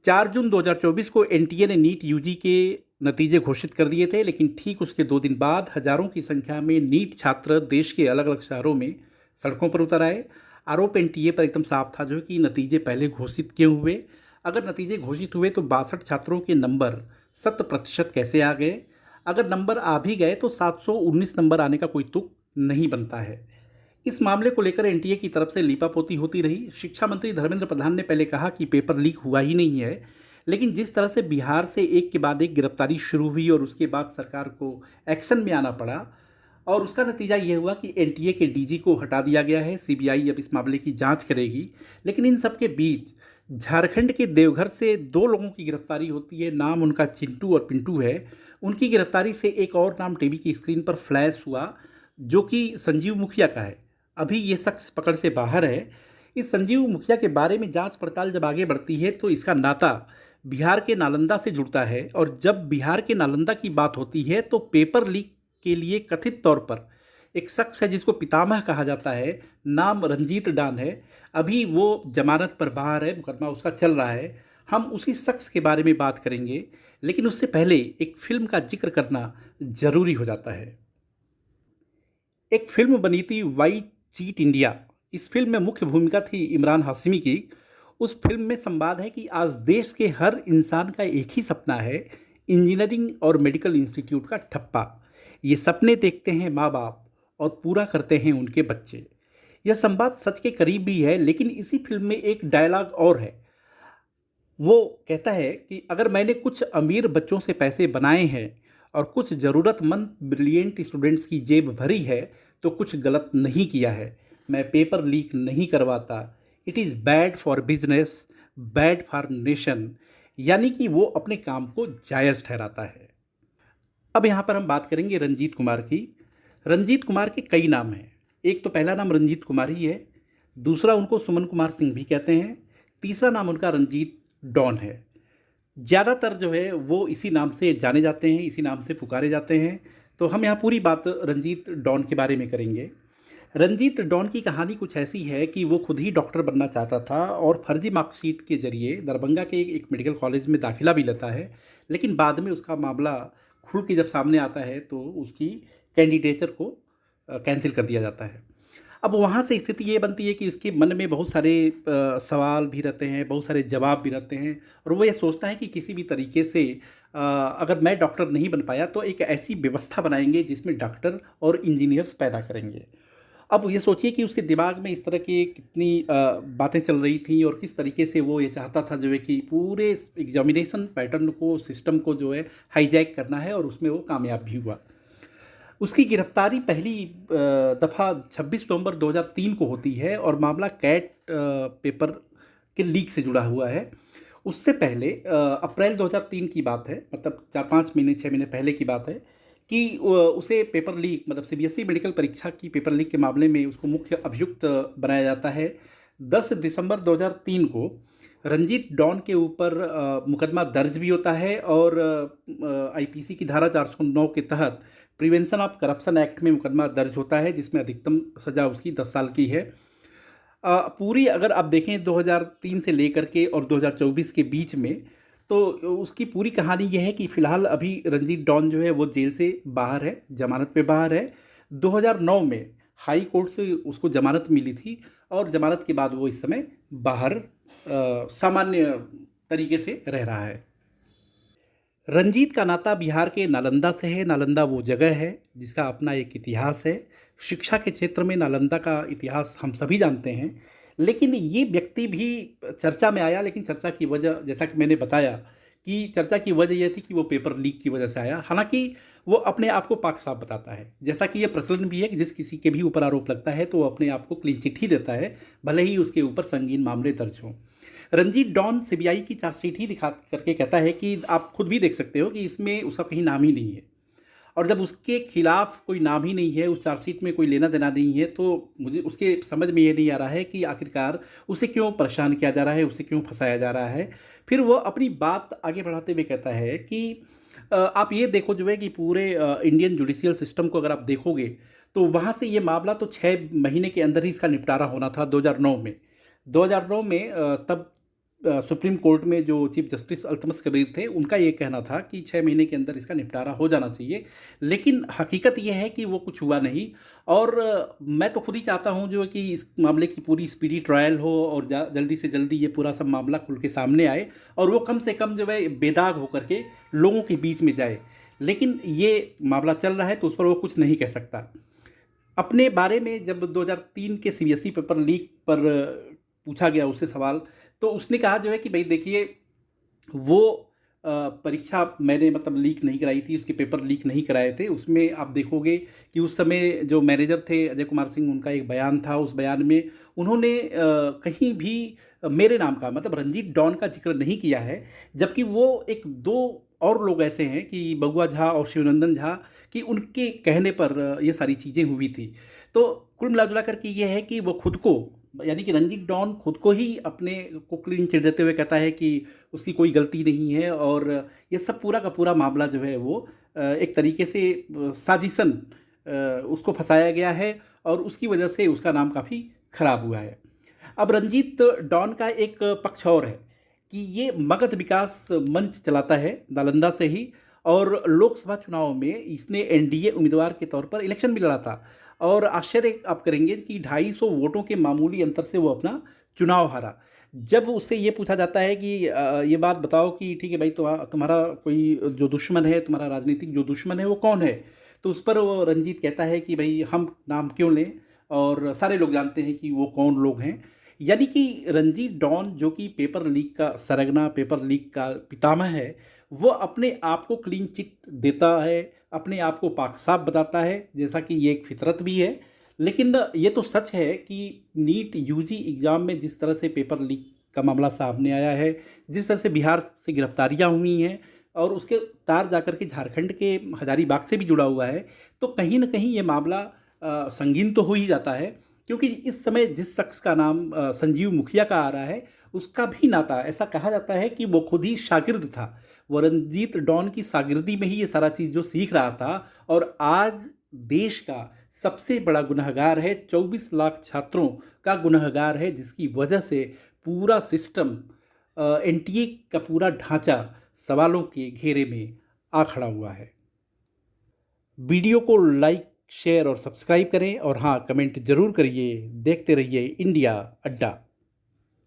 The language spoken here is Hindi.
4 जून 2024 को एनटीए ने नीट यूजी के नतीजे घोषित कर दिए थे, लेकिन ठीक उसके 2 दिन बाद हजारों की संख्या में नीट छात्र देश के अलग अलग शहरों में सड़कों पर उतर आए। आरोप एनटीए पर एकदम साफ था जो कि नतीजे पहले घोषित क्यों हुए। अगर नतीजे घोषित हुए तो 62 छात्रों के नंबर 100% कैसे आ गए। अगर नंबर आ भी गए तो 719 नंबर आने का कोई तुक नहीं बनता है। इस मामले को लेकर एनटीए की तरफ से लीपापोती होती रही। शिक्षा मंत्री धर्मेंद्र प्रधान ने पहले कहा कि पेपर लीक हुआ ही नहीं है, लेकिन जिस तरह से बिहार से एक के बाद एक गिरफ्तारी शुरू हुई और उसके बाद सरकार को एक्शन में आना पड़ा और उसका नतीजा ये हुआ कि एनटीए के डीजी को हटा दिया गया है। सीबीआई अब इस मामले की जांच करेगी। लेकिन इन सब के बीच झारखंड के देवघर से 2 लोगों की गिरफ्तारी होती है। नाम उनका चिंटू और पिंटू है। उनकी गिरफ्तारी से एक और नाम टीवी की स्क्रीन पर फ्लैश हुआ जो कि संजीव मुखिया का है। अभी ये शख्स पकड़ से बाहर है। इस संजीव मुखिया के बारे में जांच पड़ताल जब आगे बढ़ती है तो इसका नाता बिहार के नालंदा से जुड़ता है, और जब बिहार के नालंदा की बात होती है तो पेपर लीक के लिए कथित तौर पर एक शख्स है जिसको पितामह कहा जाता है, नाम रंजीत डान है। अभी वो जमानत पर बाहर है, मुकदमा उसका चल रहा है। हम उसी शख्स के बारे में बात करेंगे, लेकिन उससे पहले एक फिल्म का जिक्र करना जरूरी हो जाता है। एक फिल्म बनी थी वाई चीट इंडिया। इस फिल्म में मुख्य भूमिका थी इमरान हाशमी की। उस फिल्म में संवाद है कि आज देश के हर इंसान का एक ही सपना है, इंजीनियरिंग और मेडिकल इंस्टीट्यूट का ठप्पा। ये सपने देखते हैं माँ बाप और पूरा करते हैं उनके बच्चे। यह संवाद सच के करीब भी है, लेकिन इसी फिल्म में एक डायलॉग और है। वो कहता है कि अगर मैंने कुछ अमीर बच्चों से पैसे बनाए हैं और कुछ ज़रूरतमंद ब्रिलियंट स्टूडेंट्स की जेब भरी है तो कुछ गलत नहीं किया है। मैं पेपर लीक नहीं करवाता। It is bad for business, bad for nation. यानी कि वो अपने काम को जायज़ ठहराता है। अब यहाँ पर हम बात करेंगे रंजीत कुमार की। रंजीत कुमार के कई नाम हैं। एक तो पहला नाम रंजीत कुमार ही है, दूसरा उनको सुमन कुमार सिंह भी कहते हैं, तीसरा नाम उनका रंजीत डॉन है। ज़्यादातर जो है वो इसी नाम से जाने जाते हैं, इसी नाम से पुकारे जाते हैं। तो हम यहाँ पूरी बात रंजीत डॉन के बारे में करेंगे। रंजीत डॉन की कहानी कुछ ऐसी है कि वो खुद ही डॉक्टर बनना चाहता था और फर्जी मार्कशीट के जरिए दरभंगा के एक मेडिकल कॉलेज में दाखिला भी लेता है, लेकिन बाद में उसका मामला खुल के जब सामने आता है तो उसकी कैंडिडेचर को कैंसिल कर दिया जाता है। अब वहाँ से स्थिति ये बनती है कि इसके मन में बहुत सारे सवाल भी रहते हैं, बहुत सारे जवाब भी रहते हैं, और वो ये सोचता है कि किसी भी तरीके से अगर मैं डॉक्टर नहीं बन पाया तो एक ऐसी व्यवस्था बनाएंगे जिसमें डॉक्टर और इंजीनियर्स पैदा करेंगे। अब ये सोचिए कि उसके दिमाग में इस तरह की कितनी बातें चल रही थी और किस तरीके से वो ये चाहता था जो है कि पूरे एग्जामिनेशन पैटर्न को, सिस्टम को जो है हाईजैक करना है, और उसमें वो कामयाब भी हुआ। उसकी गिरफ्तारी पहली दफ़ा 26 नवंबर 2003 को होती है और मामला कैट पेपर के लीक से जुड़ा हुआ है। उससे पहले अप्रैल 2003 की बात है, मतलब 4-5 महीने 6 महीने पहले की बात है कि उसे पेपर लीक, मतलब सीबीएसई मेडिकल परीक्षा की पेपर लीक के मामले में उसको मुख्य अभियुक्त बनाया जाता है। 10 दिसंबर 2003 को रंजीत डॉन के ऊपर मुकदमा दर्ज भी होता है और आईपीसी की धारा 409 के तहत प्रिवेंशन ऑफ करप्शन एक्ट में मुकदमा दर्ज होता है, जिसमें अधिकतम सज़ा उसकी 10 साल की है। पूरी अगर आप देखें 2003 से लेकर के और 2024 के बीच में, तो उसकी पूरी कहानी यह है कि फ़िलहाल अभी रंजीत डॉन जो है वो जेल से बाहर है, जमानत पे बाहर है। 2009 में हाई कोर्ट से उसको जमानत मिली थी और जमानत के बाद वो इस समय बाहर सामान्य तरीके से रह रहा है। रंजीत का नाता बिहार के नालंदा से है। नालंदा वो जगह है जिसका अपना एक इतिहास है। शिक्षा के क्षेत्र में नालंदा का इतिहास हम सभी जानते हैं, लेकिन ये व्यक्ति भी चर्चा में आया। लेकिन चर्चा की वजह, जैसा कि मैंने बताया कि चर्चा की वजह यह थी कि वो पेपर लीक की वजह से आया। हालांकि वो अपने आप को पाक साफ बताता है, जैसा कि ये प्रचलन भी है कि जिस किसी के भी ऊपर आरोप लगता है तो वो अपने आप को क्लीन चिट ही देता है, भले ही उसके ऊपर संगीन मामले दर्ज हों। रंजीत डॉन सीबीआई की चार्जशीट ही दिखा करके कहता है कि आप खुद भी देख सकते हो कि इसमें उसका कहीं नाम ही नहीं है, और जब उसके खिलाफ कोई नाम ही नहीं है, उस चार्जशीट में कोई लेना देना नहीं है, तो मुझे उसके समझ में ये नहीं आ रहा है कि आखिरकार उसे क्यों परेशान किया जा रहा है, उसे क्यों फंसाया जा रहा है। फिर वो अपनी बात आगे बढ़ाते हुए कहता है कि आप ये देखो जो है कि पूरे इंडियन जुडिशियल सिस्टम को अगर आप देखोगे तो वहाँ से ये मामला तो 6 महीने के अंदर ही इसका निपटारा होना था 2009 में। 2009 में तब सुप्रीम कोर्ट में जो चीफ जस्टिस अल्तमस कबीर थे, उनका ये कहना था कि 6 महीने के अंदर इसका निपटारा हो जाना चाहिए। लेकिन हकीकत ये है कि वो कुछ हुआ नहीं। और मैं तो खुद ही चाहता हूँ जो है कि इस मामले की पूरी स्पीडी ट्रायल हो और जल्दी से जल्दी ये पूरा सब मामला खुल के सामने आए और वो कम से कम जो है बेदाग होकर के लोगों के बीच में जाए। लेकिन ये मामला चल रहा है तो उस पर वो कुछ नहीं कह सकता। अपने बारे में जब 2003 के सीबीएसई पेपर लीक पर पूछा गया उससे सवाल, तो उसने कहा जो है कि भाई देखिए, वो परीक्षा मैंने मतलब लीक नहीं कराई थी, उसके पेपर लीक नहीं कराए थे। उसमें आप देखोगे कि उस समय जो मैनेजर थे अजय कुमार सिंह, उनका एक बयान था। उस बयान में उन्होंने कहीं भी मेरे नाम का मतलब रंजीत डॉन का जिक्र नहीं किया है, जबकि वो एक दो और लोग ऐसे हैं कि बगुआ झा और शिवनंदन झा, कि उनके कहने पर ये सारी चीज़ें हुई थी। तो कुल मिला जुला करके ये है कि वो खुद को, यानी कि रंजीत डॉन खुद को ही अपने को क्लीन चिट देते हुए कहता है कि उसकी कोई गलती नहीं है और ये सब पूरा का पूरा मामला जो है वो एक तरीके से साजिशन उसको फंसाया गया है और उसकी वजह से उसका नाम काफ़ी खराब हुआ है। अब रंजीत डॉन का एक पक्ष और है कि ये मगध विकास मंच चलाता है नालंदा से ही, और लोकसभा चुनाव में इसने एनडीए उम्मीदवार के तौर पर इलेक्शन भी लड़ा था। और आश्चर्य आप करेंगे कि 250 वोटों के मामूली अंतर से वो अपना चुनाव हारा। जब उससे ये पूछा जाता है कि ये बात बताओ कि ठीक है भाई, तुम्हारा कोई जो दुश्मन है, तुम्हारा राजनीतिक जो दुश्मन है वो कौन है, तो उस पर वो रंजीत कहता है कि भाई हम नाम क्यों लें, और सारे लोग जानते हैं कि वो कौन लोग हैं। यानी कि रंजीत डॉन, जो कि पेपर लीक का सरगना, पेपर लीक का पितामह है, वो अपने आप को क्लीन चिट देता है, अपने आप को पाक साफ बताता है, जैसा कि ये एक फितरत भी है। लेकिन ये तो सच है कि नीट यूजी एग्ज़ाम में जिस तरह से पेपर लीक का मामला सामने आया है, जिस तरह से बिहार से गिरफ्तारियां हुई हैं और उसके तार जाकर के झारखंड के हजारीबाग से भी जुड़ा हुआ है, तो कहीं ना कहीं ये मामला संगीन तो हो ही जाता है। क्योंकि इस समय जिस शख्स का नाम संजीव मुखिया का आ रहा है, उसका भी नाता, ऐसा कहा जाता है कि वो खुद ही शागिर्द था, वो रंजीत डॉन की शागिर्दी में ही ये सारा चीज़ जो सीख रहा था। और आज देश का सबसे बड़ा गुनहगार है, 24 लाख छात्रों का गुनहगार है, जिसकी वजह से पूरा सिस्टम, एनटीए का पूरा ढांचा सवालों के घेरे में आ खड़ा हुआ है। वीडियो को लाइक, शेयर और सब्सक्राइब करें, और हाँ, कमेंट ज़रूर करिए। देखते रहिए इंडिया अड्डा।